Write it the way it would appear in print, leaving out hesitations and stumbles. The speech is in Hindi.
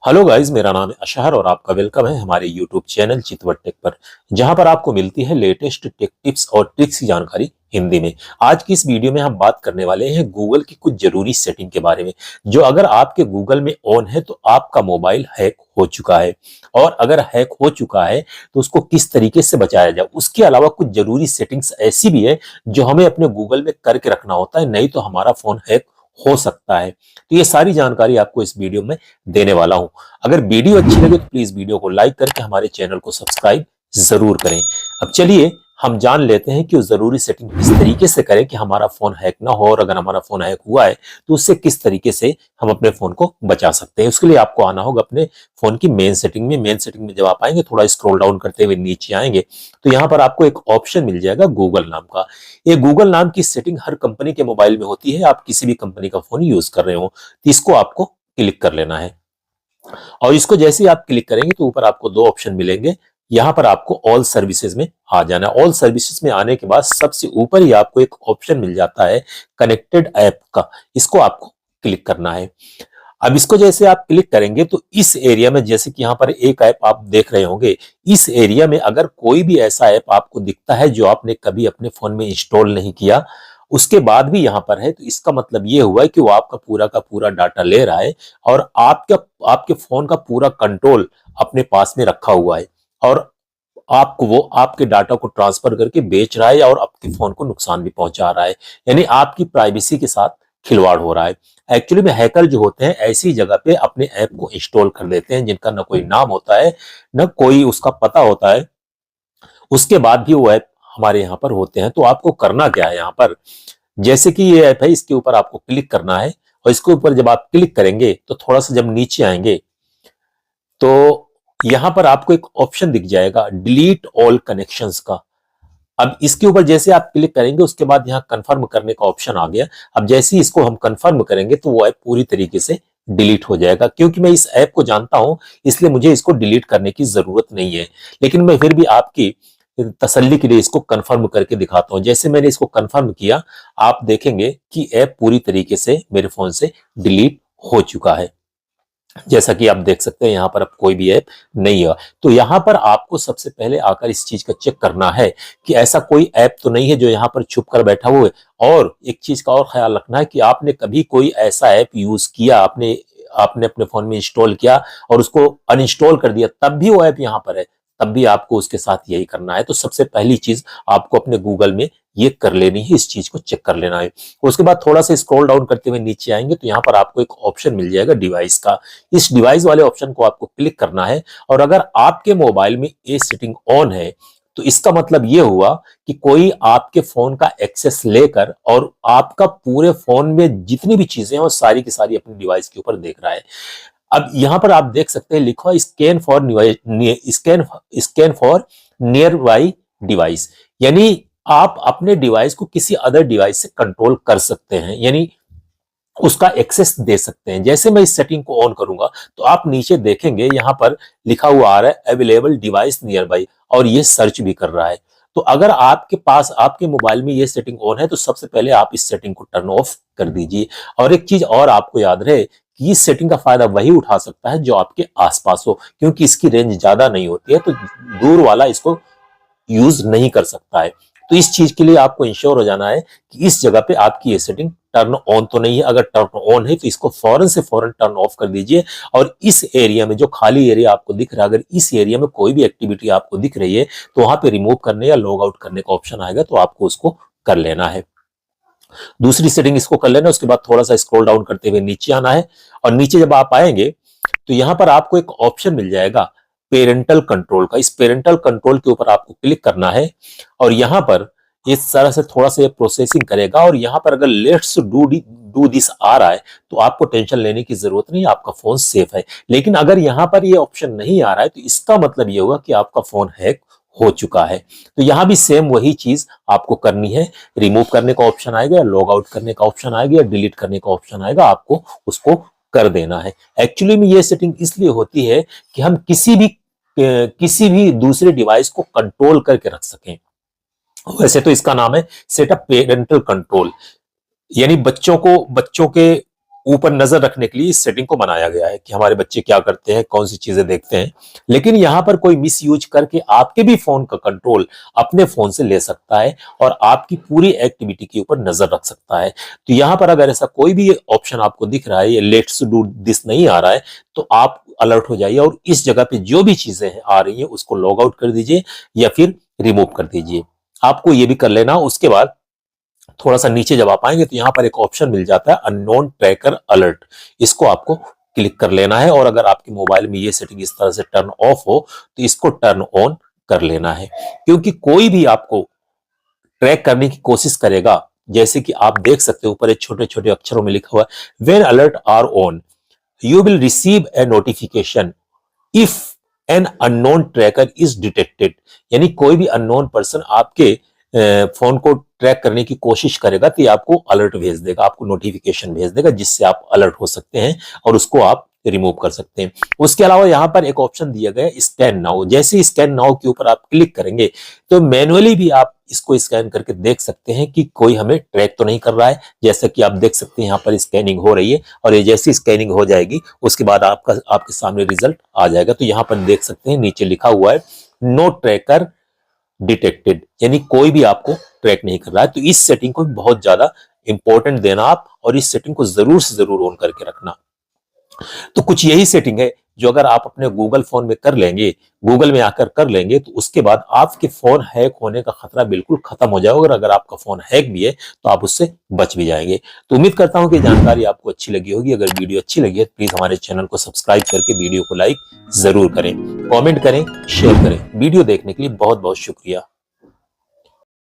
हेलो गाइस, मेरा नाम है अशहर और आपका वेलकम है हमारे यूट्यूब चैनल चितवट टेक पर, जहां पर आपको मिलती है लेटेस्ट टेक टिप्स और ट्रिक्स की जानकारी हिंदी में। आज की इस वीडियो में हम बात करने वाले हैं गूगल की कुछ जरूरी सेटिंग के बारे में, जो अगर आपके गूगल में ऑन है तो आपका मोबाइल हैक हो चुका है, और अगर हैक हो चुका है तो उसको किस तरीके से बचाया जाए। उसके अलावा कुछ जरूरी सेटिंग्स ऐसी भी है जो हमें अपने गूगल में करके रखना होता है, नहीं तो हमारा फोन हैक हो सकता है। तो ये सारी जानकारी आपको इस वीडियो में देने वाला हूं। अगर वीडियो अच्छी लगे तो प्लीज वीडियो को लाइक करके हमारे चैनल को सब्सक्राइब जरूर करें। अब चलिए हम जान लेते हैं कि वो जरूरी सेटिंग किस तरीके से करें कि हमारा फोन हैक ना हो, और अगर हमारा फोन हैक हुआ है तो उससे किस तरीके से हम अपने फोन को बचा सकते हैं। उसके लिए आपको आना होगा अपने फोन की मेन सेटिंग में। मेन सेटिंग में जब आप आएंगे, थोड़ा स्क्रॉल डाउन करते हुए नीचे आएंगे तो यहाँ पर आपको एक ऑप्शन मिल जाएगा गूगल नाम का। ये गूगल नाम की सेटिंग हर कंपनी के मोबाइल में होती है, आप किसी भी कंपनी का फोन यूज कर रहे हो तो इसको आपको क्लिक कर लेना है। और इसको जैसे ही आप क्लिक करेंगे तो ऊपर आपको दो ऑप्शन मिलेंगे। यहां पर आपको ऑल सर्विसेज में आ जाना है। ऑल सर्विसेज में आने के बाद सबसे ऊपर ही आपको एक ऑप्शन मिल जाता है कनेक्टेड ऐप का, इसको आपको क्लिक करना है। अब इसको जैसे आप क्लिक करेंगे तो इस एरिया में, जैसे कि यहाँ पर एक ऐप आप देख रहे होंगे, इस एरिया में अगर कोई भी ऐसा ऐप आपको दिखता है जो आपने कभी अपने फोन में इंस्टॉल नहीं किया, उसके बाद भी यहाँ पर है, तो इसका मतलब ये हुआ है कि वो आपका पूरा का पूरा डाटा ले रहा है और आपके फोन का पूरा कंट्रोल अपने पास में रखा हुआ है, और आपको वो आपके डाटा को ट्रांसफर करके बेच रहा है और आपके फोन को नुकसान भी पहुंचा रहा है। यानी आपकी प्राइवेसी के साथ खिलवाड़ हो रहा है। एक्चुअली में हैकर जो होते हैं ऐसी जगह पे अपने ऐप को इंस्टॉल कर देते हैं जिनका ना कोई नाम होता है, ना कोई उसका पता होता है, उसके बाद भी वो ऐप हमारे यहाँ पर होते हैं। तो आपको करना क्या है, यहाँ पर जैसे कि ये ऐप है इसके ऊपर आपको क्लिक करना है, और इसके ऊपर जब आप क्लिक करेंगे तो थोड़ा सा जब नीचे आएंगे तो यहां पर आपको एक ऑप्शन दिख जाएगा डिलीट ऑल कनेक्शंस का। अब इसके ऊपर जैसे आप क्लिक करेंगे उसके बाद यहाँ कंफर्म करने का ऑप्शन आ गया। अब जैसे ही इसको हम कंफर्म करेंगे तो वो ऐप पूरी तरीके से डिलीट हो जाएगा। क्योंकि मैं इस ऐप को जानता हूं इसलिए मुझे इसको डिलीट करने की जरूरत नहीं है, लेकिन मैं फिर भी आपकी तसल्ली के लिए इसको कंफर्म करके दिखाता हूं। जैसे मैंने इसको कंफर्म किया, आप देखेंगे कि ऐप पूरी तरीके से मेरे फोन से डिलीट हो चुका है। जैसा कि आप देख सकते हैं यहाँ पर अब कोई भी ऐप नहीं है। तो यहाँ पर आपको सबसे पहले आकर इस चीज का चेक करना है कि ऐसा कोई ऐप तो नहीं है जो यहाँ पर छुप कर बैठा हुआ है। और एक चीज का और ख्याल रखना है कि आपने कभी कोई ऐसा ऐप यूज किया, आपने आपने अपने फोन में इंस्टॉल किया और उसको अनइंस्टॉल कर दिया, तब भी वो ऐप यहाँ पर है, तब भी आपको उसके साथ यही करना है। तो सबसे पहली चीज आपको अपने गूगल में ये कर लेनी है, इस चीज को चेक कर लेना है। उसके बाद थोड़ा सा स्क्रॉल डाउन करते हुए नीचे आएंगे तो यहाँ पर आपको एक ऑप्शन मिल जाएगा डिवाइस का। इस डिवाइस वाले ऑप्शन को आपको क्लिक करना है, और अगर आपके मोबाइल में ये सेटिंग ऑन है तो इसका मतलब ये हुआ कि कोई आपके फोन का एक्सेस लेकर और आपका पूरे फोन में जितनी भी चीजें हैं वो सारी की सारी अपने डिवाइस के ऊपर देख रहा है। अब यहां पर आप देख सकते हैं लिखा है scan for near by device, यानी आप अपने डिवाइस को किसी अदर डिवाइस से कंट्रोल कर सकते हैं, यानी उसका एक्सेस दे सकते हैं। जैसे मैं इस सेटिंग को ऑन करूंगा तो आप नीचे देखेंगे यहां पर लिखा हुआ आ रहा है अवेलेबल डिवाइस नियर बाई, और ये सर्च भी कर रहा है। तो अगर आपके पास आपके मोबाइल में ये सेटिंग ऑन है तो सबसे पहले आप इस सेटिंग को टर्न ऑफ कर दीजिए। और एक चीज और आपको याद रहे कि इस सेटिंग का फायदा वही उठा सकता है जो आपके आसपास हो, क्योंकि इसकी रेंज ज्यादा नहीं होती है, तो दूर वाला इसको यूज नहीं कर सकता है। तो इस चीज के लिए आपको इंश्योर हो जाना है कि इस जगह पे आपकी ये सेटिंग टर्न ऑन तो नहीं है। अगर टर्न ऑन है तो इसको फौरन से फौरन टर्न ऑफ कर दीजिए। और इस एरिया में जो खाली एरिया आपको दिख रहा है, अगर इस एरिया में कोई भी एक्टिविटी आपको दिख रही है तो वहां पे रिमूव करने या लॉग आउट करने का ऑप्शन आएगा, तो आपको उसको कर लेना है। दूसरी सेटिंग इसको कर लेना, उसके बाद थोड़ा सा स्क्रॉल डाउन करते हुए नीचे आना है, और नीचे जब आप आएंगे तो यहां पर आपको एक ऑप्शन मिल जाएगा पेरेंटल कंट्रोल का। इस पेरेंटल कंट्रोल के ऊपर आपको क्लिक करना है, और यहां पर इस तरह से थोड़ा सा प्रोसेसिंग करेगा। और यहां पर अगर लेट्स डू दिस आ रहा है तो आपको टेंशन लेने की जरूरत नहीं, आपका फोन सेफ है। लेकिन अगर यहां पर ये ऑप्शन नहीं आ रहा है तो इसका मतलब ये होगा कि आपका फोन हैक हो चुका है। तो यहां भी सेम वही चीज आपको करनी है। रिमूव करने का ऑप्शन आएगा, लॉग आउट करने का ऑप्शन आएगा, या डिलीट करने का ऑप्शन आएगा, आपको उसको कर देना है। एक्चुअली में ये सेटिंग इसलिए होती है कि हम किसी भी दूसरे डिवाइस को कंट्रोल करके रख सकें। वैसे तो इसका नाम है सेटअप पेरेंटल कंट्रोल, यानी बच्चों के ऊपर नजर रखने के लिए इस सेटिंग को बनाया गया है कि हमारे बच्चे क्या करते हैं, कौन सी चीजें देखते हैं। लेकिन यहां पर कोई मिस यूज करके आपके भी फोन का कंट्रोल अपने फोन से ले सकता है और आपकी पूरी एक्टिविटी के ऊपर नजर रख सकता है। तो यहां पर अगर ऐसा कोई भी ऑप्शन आपको दिख रहा है, ये लेट्स डू दिस नहीं आ रहा है, तो आप अलर्ट हो जाइए और इस जगह पे जो भी चीजें आ रही है उसको लॉग आउट कर दीजिए या फिर रिमूव कर दीजिए। आपको ये भी कर लेना। उसके बाद थोड़ा सा नीचे जब आप आएंगे तो यहाँ पर एक ऑप्शन मिल जाता है अननोन ट्रैकर अलर्ट, इसको आपको क्लिक कर लेना है। और अगर आपके मोबाइल में ये सेटिंग इस तरह से टर्न ऑफ हो तो इसको टर्न ऑन कर लेना है, क्योंकि कोई भी आपको ट्रैक करने की कोशिश करेगा, जैसे कि आप देख सकते हो ऊपर एक छोटे छोटे अक्षरों में लिखा हुआ है when alert are on you will receive a notification if an unknown tracker is detected. यानी कोई भी अननोन पर्सन आपके फोन को ट्रैक करने की कोशिश करेगा तो ये आपको अलर्ट भेज देगा, आपको नोटिफिकेशन भेज देगा, जिससे आप अलर्ट हो सकते हैं और उसको आप रिमूव कर सकते हैं। उसके अलावा यहाँ पर एक ऑप्शन दिया गया है स्कैन नाउ। जैसे स्कैन नाउ के ऊपर आप क्लिक करेंगे तो मैनुअली भी आप इसको स्कैन करके देख सकते हैं कि कोई हमें ट्रैक तो नहीं कर रहा है। जैसा कि आप देख सकते हैं यहाँ पर स्कैनिंग हो रही है और ये जैसी स्कैनिंग हो जाएगी उसके बाद आपके सामने रिजल्ट आ जाएगा। तो यहाँ पर देख सकते हैं नीचे लिखा हुआ है नो ट्रैकर डिटेक्टेड, यानी कोई भी आपको ट्रैक नहीं कर रहा है। तो इस सेटिंग को बहुत ज्यादा इंपॉर्टेंट देना आप, और इस सेटिंग को जरूर से जरूर ऑन करके रखना। तो कुछ यही सेटिंग है जो अगर आप अपने गूगल फोन में कर लेंगे, गूगल में आकर कर लेंगे, तो उसके बाद आपके फोन हैक होने का खतरा बिल्कुल खत्म हो जाएगा। और अगर आपका फोन हैक भी है तो आप उससे बच भी जाएंगे। तो उम्मीद करता हूं कि जानकारी आपको अच्छी लगी होगी। अगर वीडियो अच्छी लगी है तो प्लीज हमारे चैनल को सब्सक्राइब करके वीडियो को लाइक जरूर करें, कॉमेंट करें, शेयर करें। वीडियो देखने के लिए बहुत बहुत शुक्रिया।